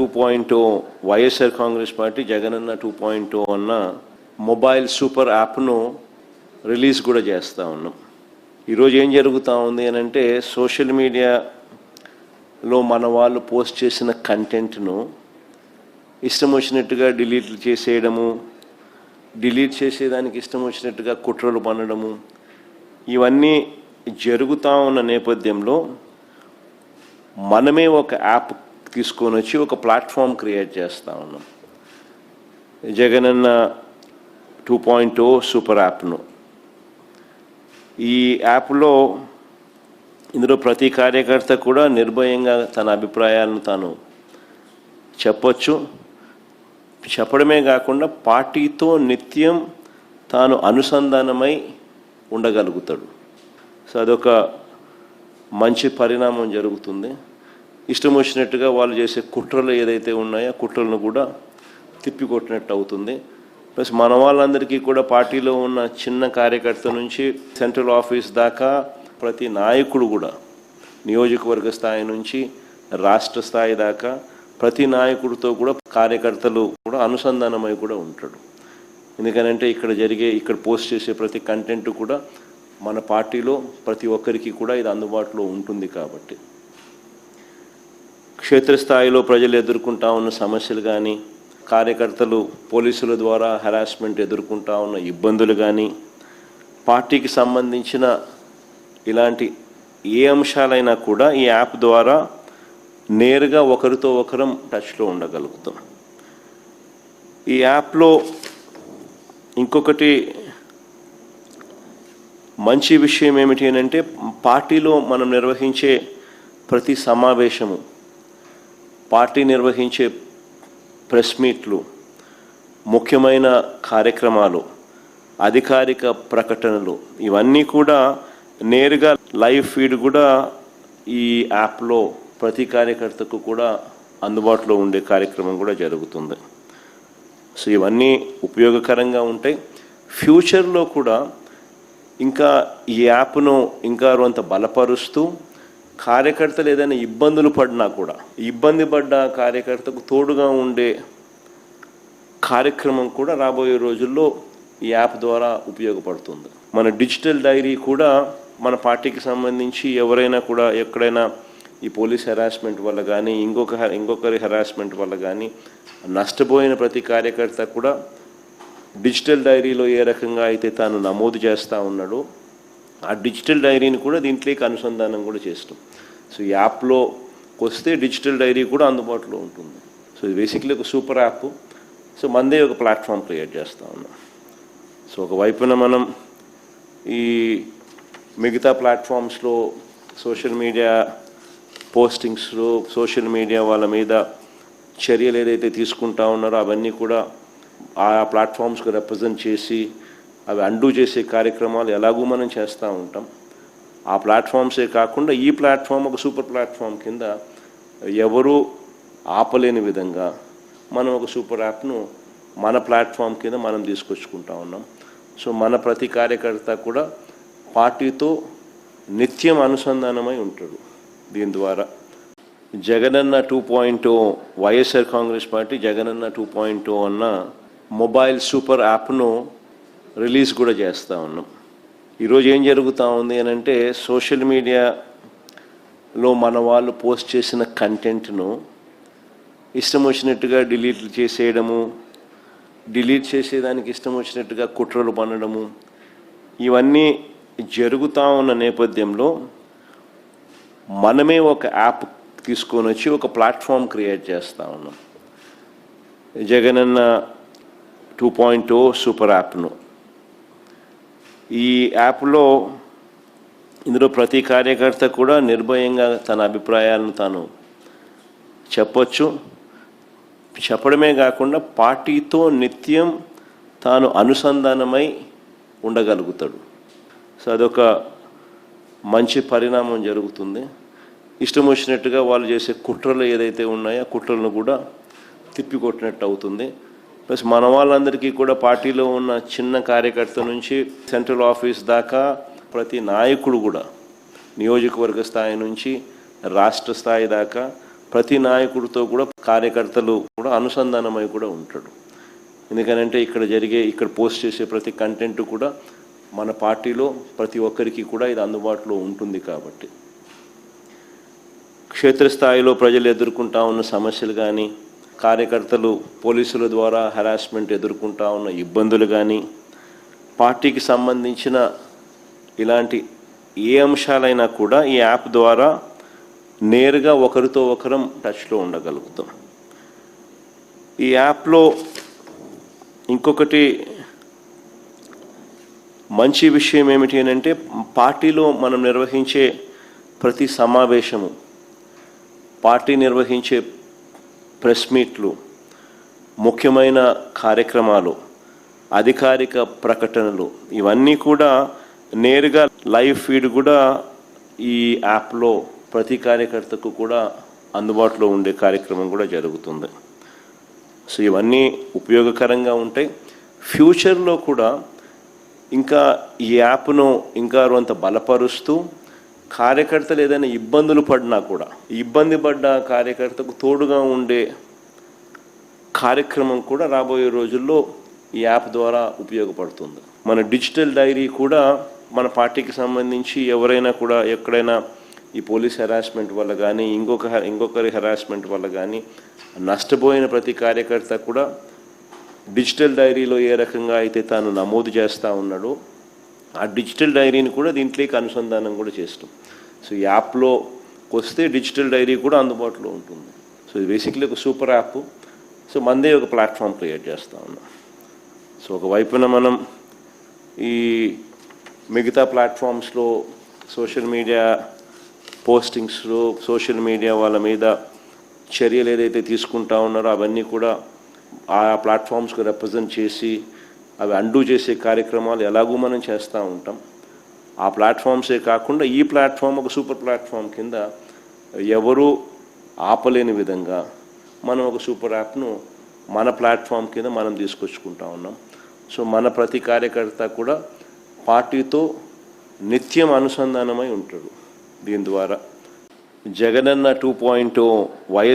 2.0 YSR Congress party Jagananna 2.0 అన్న mobile super యాప్ను release కూడా చేస్తూ ఉన్నాం. ఈరోజు ఏం జరుగుతూ ఉంది అని అంటే, సోషల్ మీడియాలో మన వాళ్ళు పోస్ట్ చేసిన కంటెంట్ను ఇష్టం వచ్చినట్టుగా డిలీట్ చేసేయడము, డిలీట్ చేసేదానికి ఇష్టం వచ్చినట్టుగా కుట్రలు పన్నడము, ఇవన్నీ జరుగుతూ ఉన్న నేపథ్యంలో మనమే ఒక యాప్ తీసుకొని వచ్చి ఒక ప్లాట్ఫామ్ క్రియేట్ చేస్తూ ఉన్నాం. జగనన్న 2.0 సూపర్ యాప్ను. ఈ యాప్లో ఇందులో ప్రతి కార్యకర్త కూడా నిర్భయంగా తన అభిప్రాయాలను తాను చెప్పొచ్చు. చెప్పడమే కాకుండా పార్టీతో నిత్యం తాను అనుసంధానమై ఉండగలుగుతాడు. సో అదొక మంచి పరిణామం జరుగుతుంది. ఇష్టం వచ్చినట్టుగా వాళ్ళు చేసే కుట్రలు ఏదైతే ఉన్నాయో కుట్రలను కూడా తిప్పికొట్టినట్టు అవుతుంది. ప్లస్ మన వాళ్ళందరికీ కూడా పార్టీలో ఉన్న చిన్న కార్యకర్త నుంచి సెంట్రల్ ఆఫీస్ దాకా ప్రతి నాయకుడు కూడా, నియోజకవర్గ స్థాయి నుంచి రాష్ట్ర స్థాయి దాకా ప్రతి నాయకుడితో కూడా కార్యకర్తలు కూడా అనుసంధానమై కూడా ఉంటాడు. ఎందుకనంటే ఇక్కడ పోస్ట్ చేసే ప్రతి కంటెంట్ కూడా మన పార్టీలో ప్రతి ఒక్కరికి కూడా ఇది అందుబాటులో ఉంటుంది. కాబట్టి క్షేత్రస్థాయిలో ప్రజలు ఎదుర్కొంటా ఉన్న సమస్యలు కానీ, కార్యకర్తలు పోలీసుల ద్వారా హెరాస్మెంట్ ఎదుర్కొంటా ఉన్న ఇబ్బందులు కానీ, పార్టీకి సంబంధించిన ఇలాంటి ఏ అంశాలైనా కూడా ఈ యాప్ ద్వారా నేరుగా ఒకరితో ఒకరం టచ్లో ఉండగలుగుతాం. ఈ యాప్లో ఇంకొకటి మంచి విషయం ఏమిటి అని అంటే, పార్టీలో మనం నిర్వహించే ప్రతి సమావేశము, పార్టీ నిర్వహించే ప్రెస్ మీట్లు, ముఖ్యమైన కార్యక్రమాలు, అధికారిక ప్రకటనలు, ఇవన్నీ కూడా నేరుగా లైవ్ ఫీడ్ కూడా ఈ యాప్లో ప్రతి కార్యకర్తకు కూడా అందుబాటులో ఉండే కార్యక్రమం కూడా జరుగుతుంది. సో ఇవన్నీ ఉపయోగకరంగా ఉంటాయి. ఫ్యూచర్లో కూడా ఇంకా ఈ యాప్ను ఇంకా కొంత బలపరుస్తూ, కార్యకర్తలు ఏదైనా ఇబ్బందులు పడినా కూడా ఇబ్బంది పడ్డ కార్యకర్తకు తోడుగా ఉండే కార్యక్రమం కూడా రాబోయే రోజుల్లో ఈ యాప్ ద్వారా ఉపయోగపడుతుంది. మన డిజిటల్ డైరీ కూడా మన పార్టీకి సంబంధించి ఎవరైనా కూడా ఎక్కడైనా ఈ పోలీస్ హెరాస్మెంట్ వల్ల కానీ ఇంకొకరి హెరాస్మెంట్ వల్ల కానీ నష్టపోయిన ప్రతి కార్యకర్త కూడా డిజిటల్ డైరీలో ఏ రకంగా అయితే తాను నమోదు చేస్తూ ఉన్నాడో ఆ డిజిటల్ డైరీని కూడా దీంట్లోకి అనుసంధానం కూడా చేస్తాం. సో ఈ యాప్లోకి వస్తే డిజిటల్ డైరీ కూడా అందుబాటులో ఉంటుంది. సో ఇది బేసిక్లీ ఒక సూపర్ యాప్. సో మనదే ఒక ప్లాట్ఫామ్ క్రియేట్ చేస్తూ ఉన్నాం. సో ఒకవైపున మనం ఈ మిగతా ప్లాట్ఫామ్స్లో సోషల్ మీడియా పోస్టింగ్స్లో సోషల్ మీడియా వాళ్ళ మీద చర్యలు ఏదైతే తీసుకుంటా ఉన్నారో అవన్నీ కూడా ఆ ప్లాట్ఫామ్స్కి రిప్రజెంట్ చేసి అవి అండూ చేసే కార్యక్రమాలు ఎలాగూ మనం చేస్తూ ఉంటాం. ఆ ప్లాట్ఫామ్సే కాకుండా ఈ ప్లాట్ఫామ్ ఒక సూపర్ ప్లాట్ఫామ్ కింద ఎవరూ ఆపలేని విధంగా మనం ఒక సూపర్ యాప్ను మన ప్లాట్ఫామ్ కింద మనం తీసుకొచ్చుకుంటా ఉన్నాం. సో మన ప్రతి కార్యకర్త కూడా పార్టీతో నిత్యం అనుసంధానమై ఉంటాడు. దీని ద్వారా జగనన్న 2.0 వైఎస్ఆర్ కాంగ్రెస్ పార్టీ జగనన్న 2.0 అన్న మొబైల్ సూపర్ యాప్ను రిలీజ్ కూడా చేస్తూ ఉన్నాం. ఈరోజు ఏం జరుగుతూ ఉంది అని అంటే, సోషల్ మీడియాలో మన వాళ్ళు పోస్ట్ చేసిన కంటెంట్ను ఇష్టం వచ్చినట్టుగా డిలీట్ చేసేయడము, డిలీట్ చేసేదానికి ఇష్టం వచ్చినట్టుగా కుట్రలు పన్నడము, ఇవన్నీ జరుగుతూ ఉన్న నేపథ్యంలో మనమే ఒక యాప్ తీసుకొని వచ్చి ఒక ప్లాట్ఫామ్ క్రియేట్ చేస్తూ ఉన్నాం. జగనన్న 2.0 సూపర్ యాప్ను. ఈ యాప్లో ఇందులో ప్రతి కార్యకర్త కూడా నిర్భయంగా తన అభిప్రాయాలను తాను చెప్పొచ్చు. చెప్పడమే కాకుండా పార్టీతో నిత్యం తాను అనుసంధానమై ఉండగలుగుతాడు. సో అదొక మంచి పరిణామం జరుగుతుంది. ఇష్టం వచ్చినట్టుగా వాళ్ళు చేసే కుట్రలు ఏదైతే ఉన్నాయో కుట్రలను కూడా తిప్పికొట్టినట్టు అవుతుంది. ప్లస్ మన వాళ్ళందరికీ కూడా పార్టీలో ఉన్న చిన్న కార్యకర్త నుంచి సెంట్రల్ ఆఫీస్ దాకా ప్రతి నాయకుడు కూడా, నియోజకవర్గ స్థాయి నుంచి రాష్ట్ర స్థాయి దాకా ప్రతి నాయకుడితో కూడా కార్యకర్తలు కూడా అనుసంధానమై కూడా ఉంటాడు. ఎందుకనంటే ఇక్కడ పోస్ట్ చేసే ప్రతి కంటెంట్ కూడా మన పార్టీలో ప్రతి ఒక్కరికి కూడా ఇది అందుబాటులో ఉంటుంది. కాబట్టి క్షేత్రస్థాయిలో ప్రజలు ఎదుర్కొంటా ఉన్న సమస్యలు కానీ, కార్యకర్తలు పోలీసుల ద్వారా హెరాస్మెంట్ ఎదుర్కొంటా ఉన్న ఇబ్బందులు కానీ, పార్టీకి సంబంధించిన ఇలాంటి ఏ అంశాలైనా కూడా ఈ యాప్ ద్వారా నేరుగా ఒకరితో ఒకరం టచ్లో ఉండగలుగుతాం. ఈ యాప్లో ఇంకొకటి మంచి విషయం ఏమిటి అంటే, పార్టీలో మనం నిర్వహించే ప్రతి సమావేశము, పార్టీ నిర్వహించే ప్రెస్ మీట్లు, ముఖ్యమైన కార్యక్రమాలు, అధికారిక ప్రకటనలు ఇవన్నీ కూడా నేరుగా లైవ్ ఫీడ్ కూడా ఈ యాప్లో ప్రతి కార్యకర్తకు కూడా అందుబాటులో ఉండే కార్యక్రమం కూడా జరుగుతుంది. సో ఇవన్నీ ఉపయోగకరంగా ఉంటాయి. ఫ్యూచర్లో కూడా ఇంకా ఈ యాప్ను ఇంకా కొంత బలపరుస్తూ కార్యకర్తలు ఏదైనా ఇబ్బందులు పడినా కూడా ఇబ్బంది పడ్డ కార్యకర్తకు తోడుగా ఉండే కార్యక్రమం కూడా రాబోయే రోజుల్లో ఈ యాప్ ద్వారా ఉపయోగపడుతుంది. మన డిజిటల్ డైరీ కూడా మన పార్టీకి సంబంధించి ఎవరైనా కూడా ఎక్కడైనా ఈ పోలీస్ హెరాస్మెంట్ వల్ల కానీ ఇంకొకరి హెరాస్మెంట్ వల్ల కానీ నష్టపోయిన ప్రతి కార్యకర్త కూడా డిజిటల్ డైరీలో ఏ రకంగా అయితే తాను నమోదు చేస్తూ ఉన్నాడో ఆ డిజిటల్ డైరీని కూడా దీంట్లోకి అనుసంధానం కూడా చేస్తాం. సో ఈ యాప్లో వస్తే డిజిటల్ డైరీ కూడా అందుబాటులో ఉంటుంది. సో ఇది బేసిక్లీ ఒక సూపర్ యాప్. సో మనదే ఒక ప్లాట్ఫామ్ క్రియేట్ చేస్తూ ఉన్నాం. సో ఒకవైపున మనం ఈ మిగతా ప్లాట్ఫామ్స్లో సోషల్ మీడియా పోస్టింగ్స్లో సోషల్ మీడియా వాళ్ళ మీద చర్యలు ఏదైతే తీసుకుంటా ఉన్నారో అవన్నీ కూడా ఆ ప్లాట్ఫామ్స్కి రిప్రజెంట్ చేసి అవి అండూ చేసే కార్యక్రమాలు ఎలాగూ మనం చేస్తూ ఉంటాం. ఆ ప్లాట్ఫామ్సే కాకుండా ఈ ప్లాట్ఫామ్ ఒక సూపర్ ప్లాట్ఫామ్ కింద ఎవరూ ఆపలేని విధంగా మనం ఒక సూపర్ యాప్ను మన ప్లాట్ఫామ్ కింద మనం తీసుకొచ్చుకుంటా ఉన్నాం. సో మన ప్రతి కార్యకర్త కూడా పార్టీతో నిత్యం అనుసంధానమై ఉంటాడు. దీని ద్వారా జగనన్న 2.0 వైఎస్